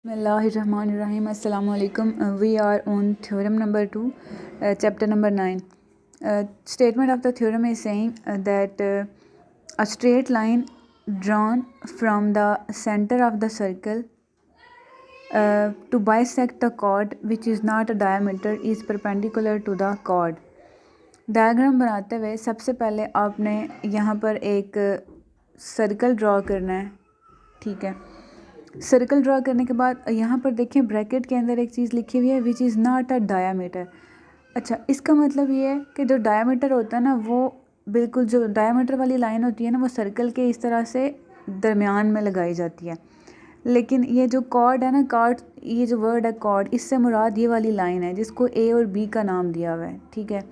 Bismillahirrahmanirrahim. Assalamu alaikum. We are on theorem number 2, chapter number 9. Statement of the theorem is saying that a straight line drawn from the center of the circle to bisect the chord which is not a diameter is perpendicular to the chord. Diagram बनाते हुए सबसे पहले आपने यहाँ पर एक circle draw करना है, ठीक है। सर्कल ड्रॉ करने के बाद यहाँ पर देखें ब्रैकेट के अंदर एक चीज़ लिखी हुई है विच इज़ नॉट अ डायामीटर। अच्छा, इसका मतलब ये है कि जो डायामीटर होता है ना, वो बिल्कुल जो डायामीटर वाली लाइन होती है ना, वो सर्कल के इस तरह से दरमियान में लगाई जाती है। लेकिन ये जो कॉर्ड है ना, कॉर्ड, ये जो वर्ड है कॉर्ड, इससे मुराद ये वाली लाइन है जिसको ए और बी का नाम दिया हुआ है, ठीक है।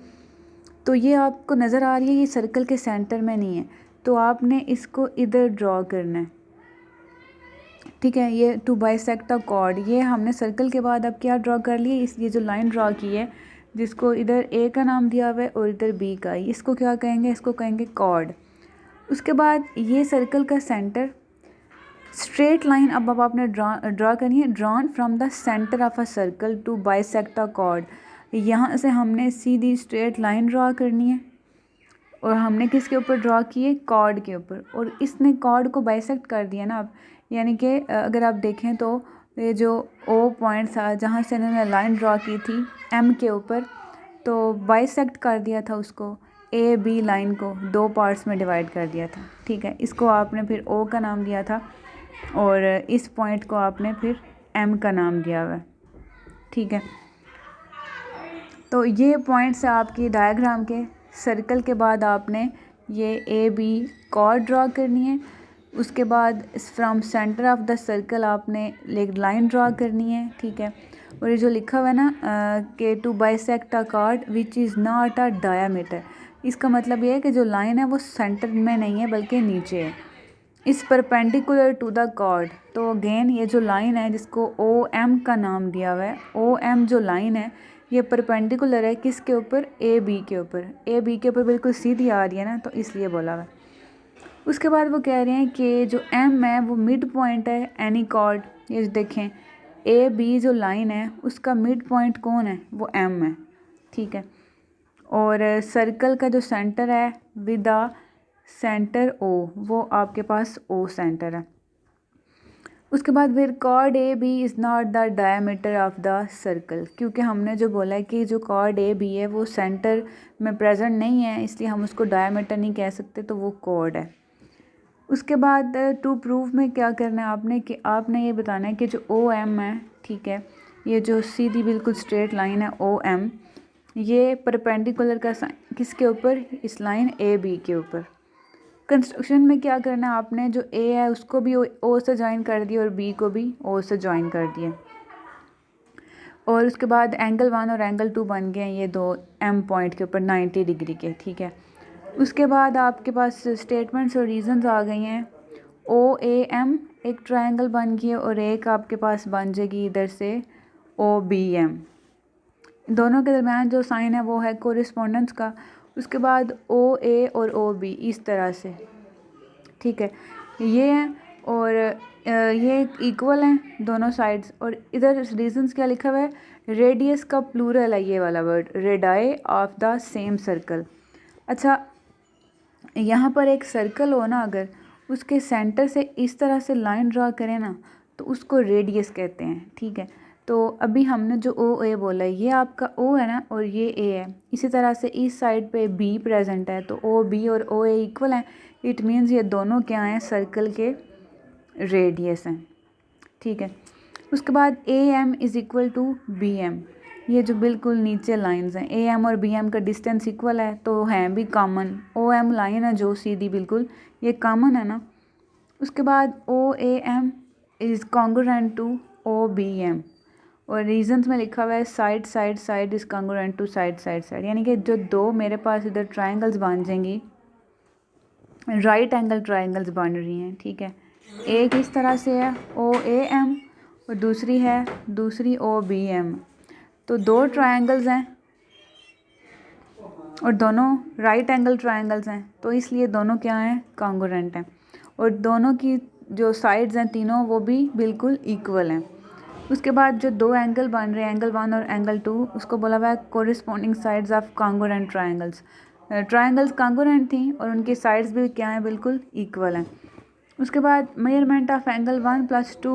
तो ये आपको नज़र आ रही है, ये सर्कल के सेंटर में नहीं है, तो आपने इसको इधर ड्रॉ करना है, ठीक है। ये टू बाइसेक्ट अ कॉर्ड, ये हमने सर्कल के बाद अब क्या ड्रॉ कर लिए, इस ये जो लाइन ड्रॉ की है जिसको इधर ए का नाम दिया हुआ है और इधर बी का, इसको क्या कहेंगे, इसको कहेंगे कॉर्ड। उसके बाद ये सर्कल का सेंटर, स्ट्रेट लाइन अब आपने ड्रॉ करनी है, drawn from the centre of a circle to bisect a chord. यहाँ से हमने सीधी स्ट्रेट लाइन ड्रॉ करनी है और हमने किसके ऊपर ड्रॉ की है, कॉर्ड के ऊपर, और इसने कॉर्ड को बाइसेक्ट कर दिया ना अब, यानी कि अगर आप देखें तो ये जो ओ पॉइंट था जहाँ से इन्होंने लाइन ड्रॉ की थी एम के ऊपर, तो बाइसेक्ट कर दिया था उसको, ए बी लाइन को दो पार्ट्स में डिवाइड कर दिया था, ठीक है। इसको आपने फिर ओ का नाम दिया था और इस पॉइंट को आपने फिर एम का नाम दिया हुआ है, ठीक है। तो ये पॉइंट्स आपकी डायग्राम के, सर्कल के बाद आपने ये ए बी कॉर्ड ड्रॉ करनी है। उसके बाद from centre of the circle आपने एक लाइन ड्रॉ करनी है, ठीक है। और ये जो लिखा हुआ है ना कि to bisect a chord which is not a diameter, इसका मतलब ये है कि जो लाइन है वो सेंटर में नहीं है बल्कि नीचे है, इस परपेंडिकुलर टू द कॉर्ड। तो अगेन ये जो लाइन है जिसको ओ एम का नाम दिया हुआ है, ओ एम जो लाइन है ये परपेंडिकुलर है किसके ऊपर, ए बी के ऊपर, ए बी के ऊपर बिल्कुल सीधी आ रही है ना, तो इसलिए बोला हुआ है। उसके बाद वो कह रहे हैं कि जो एम है वो मिड पॉइंट है एनी कॉर्ड। ये देखें ए बी जो लाइन है उसका मिड पॉइंट कौन है, वो एम है, ठीक है। और सर्कल का जो सेंटर है विद द सेंटर ओ, वो आपके पास ओ सेंटर है। उसके बाद फिर chord A B is not the diameter of the circle, क्योंकि हमने जो बोला है कि जो कॉर्ड ए बी है वो सेंटर में प्रेजेंट नहीं है, इसलिए हम उसको डायमीटर नहीं कह सकते, तो वो कॉर्ड है। उसके बाद टू प्रूफ में क्या करना है आपने, कि आपने ये बताना है कि जो ओ एम है, ठीक है, ये जो सीधी बिल्कुल स्ट्रेट लाइन है ओ एम, ये परपेंडिकुलर का किसके ऊपर, इस लाइन ए बी के ऊपर। कंस्ट्रक्शन में क्या करना है आपने, जो ए है उसको भी ओ से ज्वाइन कर दिया और बी को भी ओ से ज्वाइन कर दिया, और उसके बाद एंगल 1 और एंगल 2 बन गए ये दो एम पॉइंट के ऊपर 90 डिग्री के, ठीक है। उसके बाद आपके पास स्टेटमेंट्स और रीजंस आ गई हैं। ओ ए एम एक ट्रायंगल बन गई है और एक आपके पास बन जाएगी इधर से ओ बी एम, दोनों के दरमियान जो साइन है वो है कोरिस्पोंडेंस का। उसके बाद ओ ए और ओ बी इस तरह से, ठीक है, ये हैं और ये इक्वल हैं दोनों साइड्स। और इधर रीजंस क्या लिखा हुआ है, रेडियस का प्लूरल है ये वाला word, radii of the same circle. अच्छा, यहाँ पर एक सर्कल हो ना, अगर उसके सेंटर से इस तरह से लाइन ड्रा करें ना तो उसको रेडियस कहते हैं, ठीक है। तो अभी हमने जो ओ ए बोला है ये आपका ओ है ना और ये ए है, इसी तरह से इस साइड पे बी प्रेजेंट है, तो ओ बी और ओ ए इक्वल हैं, इट मीन्स ये दोनों क्या हैं, सर्कल के रेडियस हैं, ठीक है। उसके बाद A M is equal to B M, ये जो बिल्कुल नीचे लाइंस हैं, ए एम और बी एम का डिस्टेंस इक्वल है तो हैं भी कॉमन, ओ एम लाइन है जो सीधी बिल्कुल, ये कॉमन है ना। उसके बाद O A M is congruent to O B M, और रीजंस में लिखा हुआ है side side side is congruent to side side side, यानी कि जो दो मेरे पास इधर ट्राइंगल्स बन जाएंगी, राइट एंगल ट्राइंगल्स बन रही हैं, ठीक है। एक इस तरह से है ओ ए एम और दूसरी ओ बी एम, तो दो ट्रायंगल्स हैं और दोनों राइट एंगल ट्रायंगल्स हैं, तो इसलिए दोनों क्या हैं, कॉन्ग्रुएंट हैं, और दोनों की जो साइड्स हैं तीनों वो भी बिल्कुल इक्वल हैं। उसके बाद जो दो एंगल बन रहे हैं, एंगल 1 और एंगल 2, उसको बोला हुआ है corresponding sides of congruent triangles. Triangles congruent थी और उनकी साइड्स भी क्या हैं, बिल्कुल इक्वल हैं। उसके बाद मेजरमेंट ऑफ एंगल 1 + 2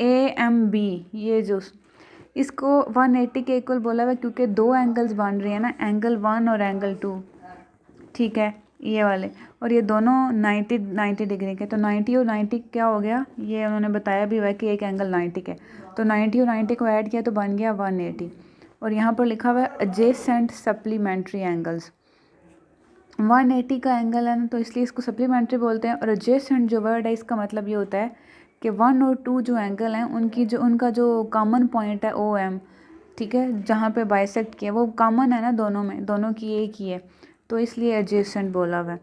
AMB, ये जो इसको 180 के इक्वल बोला हुआ है क्योंकि दो एंगल्स बन रही है ना, एंगल 1 और एंगल 2, ठीक है, ये वाले, और ये दोनों 90 डिग्री के। तो 90 और 90 क्या हो गया, ये उन्होंने बताया भी हुआ है कि एक एंगल 90 के, तो 90 और 90 को ऐड किया तो बन गया 180। और यहाँ पर लिखा हुआ है एडजेसेंट सप्लीमेंट्री एंगल्स। 180 का एंगल है ना, तो इसलिए इसको सप्लीमेंट्री बोलते हैं। और एडजेसेंट जो वर्ड है, इसका मतलब ये होता है कि 1 और 2 जो एंगल हैं उनका जो कॉमन पॉइंट है OM, ठीक है, जहाँ पे बाइसेक्ट किया वो कॉमन है ना दोनों में, दोनों की एक ही है, तो इसलिए एडजेसेंट बोला हुआ है।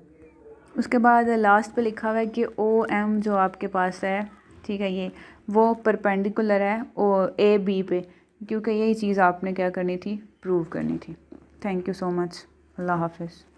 उसके बाद लास्ट पे लिखा हुआ है कि OM जो आपके पास है, ठीक है, ये वो परपेंडिकुलर है AB पे, क्योंकि यही चीज़ आपने क्या करनी थी, प्रूव करनी थी। Thank you so much. अल्लाह हाफिज़।